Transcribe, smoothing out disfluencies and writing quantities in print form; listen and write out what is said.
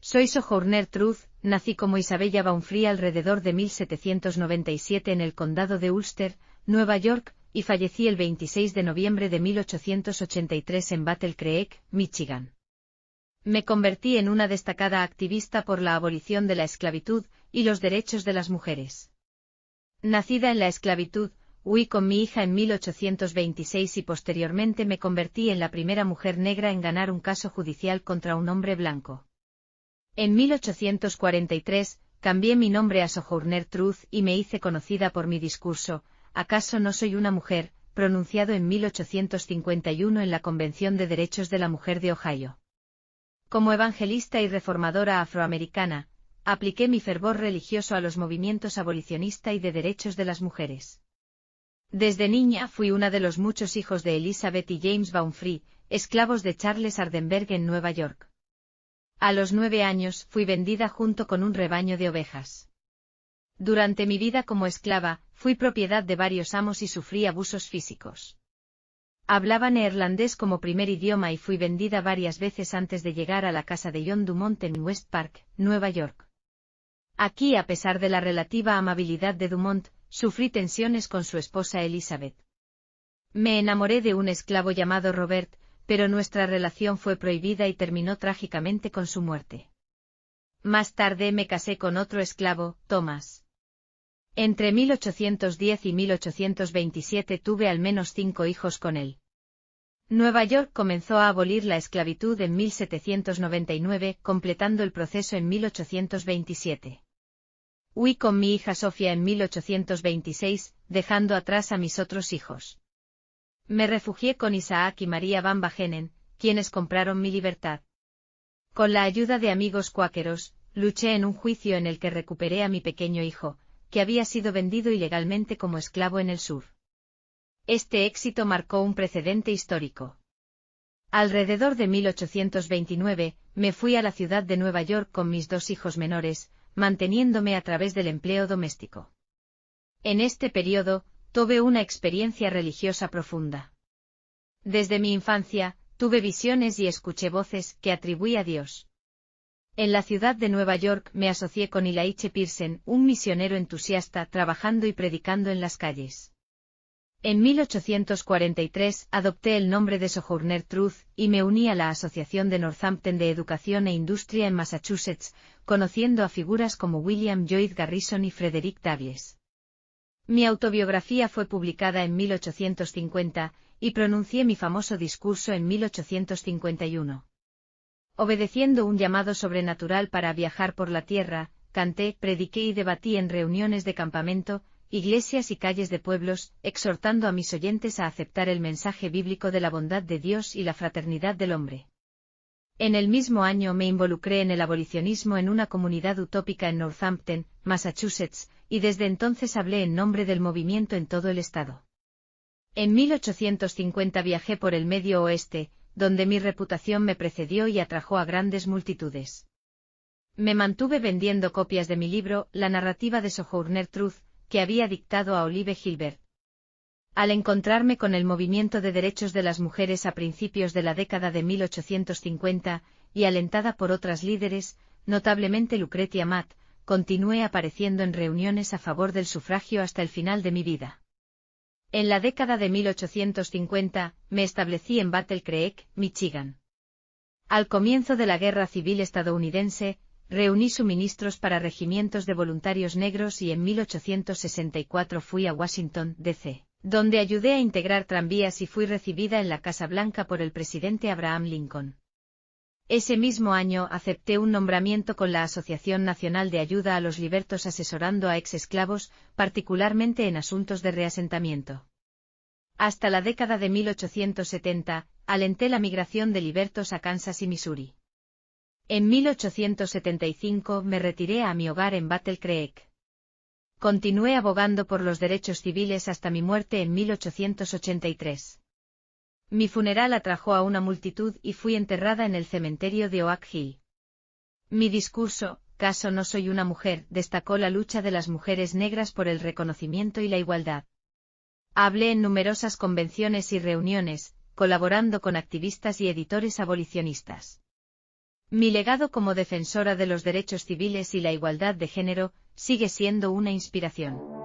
Soy Sojourner Truth, nací como Isabella Baumfree alrededor de 1797 en el condado de Ulster, Nueva York, y fallecí el 26 de noviembre de 1883 en Battle Creek, Michigan. Me convertí en una destacada activista por la abolición de la esclavitud y los derechos de las mujeres. Nacida en la esclavitud, huí con mi hija en 1826 y posteriormente me convertí en la primera mujer negra en ganar un caso judicial contra un hombre blanco. En 1843, cambié mi nombre a Sojourner Truth y me hice conocida por mi discurso, ¿acaso no soy una mujer?, pronunciado en 1851 en la Convención de Derechos de la Mujer de Ohio. Como evangelista y reformadora afroamericana, apliqué mi fervor religioso a los movimientos abolicionista y de derechos de las mujeres. Desde niña fui una de los muchos hijos de Elizabeth y James Baumfree, esclavos de Charles Hardenberg en Nueva York. A los 9 años fui vendida junto con un rebaño de ovejas. Durante mi vida como esclava, fui propiedad de varios amos y sufrí abusos físicos. Hablaba neerlandés como primer idioma y fui vendida varias veces antes de llegar a la casa de John Dumont en West Park, Nueva York. Aquí, a pesar de la relativa amabilidad de Dumont, sufrí tensiones con su esposa Elizabeth. Me enamoré de un esclavo llamado Robert, pero nuestra relación fue prohibida y terminó trágicamente con su muerte. Más tarde me casé con otro esclavo, Thomas. Entre 1810 y 1827 tuve al menos 5 hijos con él. Nueva York comenzó a abolir la esclavitud en 1799, completando el proceso en 1827. Huí con mi hija Sofía en 1826, dejando atrás a mis otros hijos. Me refugié con Isaac y María Van Wagenen, quienes compraron mi libertad. Con la ayuda de amigos cuáqueros, luché en un juicio en el que recuperé a mi pequeño hijo, que había sido vendido ilegalmente como esclavo en el sur. Este éxito marcó un precedente histórico. Alrededor de 1829, me fui a la ciudad de Nueva York con mis 2 hijos menores, manteniéndome a través del empleo doméstico. En este periodo, tuve una experiencia religiosa profunda. Desde mi infancia, tuve visiones y escuché voces que atribuí a Dios. En la ciudad de Nueva York me asocié con Eli H. Pearson, un misionero entusiasta trabajando y predicando en las calles. En 1843 adopté el nombre de Sojourner Truth y me uní a la Asociación de Northampton de Educación e Industria en Massachusetts, conociendo a figuras como William Lloyd Garrison y Frederick Douglass. Mi autobiografía fue publicada en 1850, y pronuncié mi famoso discurso en 1851. Obedeciendo un llamado sobrenatural para viajar por la tierra, canté, prediqué y debatí en reuniones de campamento, iglesias y calles de pueblos, exhortando a mis oyentes a aceptar el mensaje bíblico de la bondad de Dios y la fraternidad del hombre. En el mismo año me involucré en el abolicionismo en una comunidad utópica en Northampton, Massachusetts, y desde entonces hablé en nombre del movimiento en todo el estado. En 1850 viajé por el Medio Oeste, donde mi reputación me precedió y atrajo a grandes multitudes. Me mantuve vendiendo copias de mi libro, La narrativa de Sojourner Truth, que había dictado a Olive Gilbert. Al encontrarme con el movimiento de derechos de las mujeres a principios de la década de 1850, y alentada por otras líderes, notablemente Lucretia Matt, continué apareciendo en reuniones a favor del sufragio hasta el final de mi vida. En la década de 1850, me establecí en Battle Creek, Michigan. Al comienzo de la Guerra Civil estadounidense, reuní suministros para regimientos de voluntarios negros y en 1864 fui a Washington, D.C., donde ayudé a integrar tranvías y fui recibida en la Casa Blanca por el presidente Abraham Lincoln. Ese mismo año acepté un nombramiento con la Asociación Nacional de Ayuda a los Libertos asesorando a ex-esclavos, particularmente en asuntos de reasentamiento. Hasta la década de 1870, alenté la migración de libertos a Kansas y Missouri. En 1875 me retiré a mi hogar en Battle Creek. Continué abogando por los derechos civiles hasta mi muerte en 1883. Mi funeral atrajo a una multitud y fui enterrada en el cementerio de Oak Hill. Mi discurso, ¿Caso no soy una mujer?, destacó la lucha de las mujeres negras por el reconocimiento y la igualdad. Hablé en numerosas convenciones y reuniones, colaborando con activistas y editores abolicionistas. Mi legado como defensora de los derechos civiles y la igualdad de género sigue siendo una inspiración.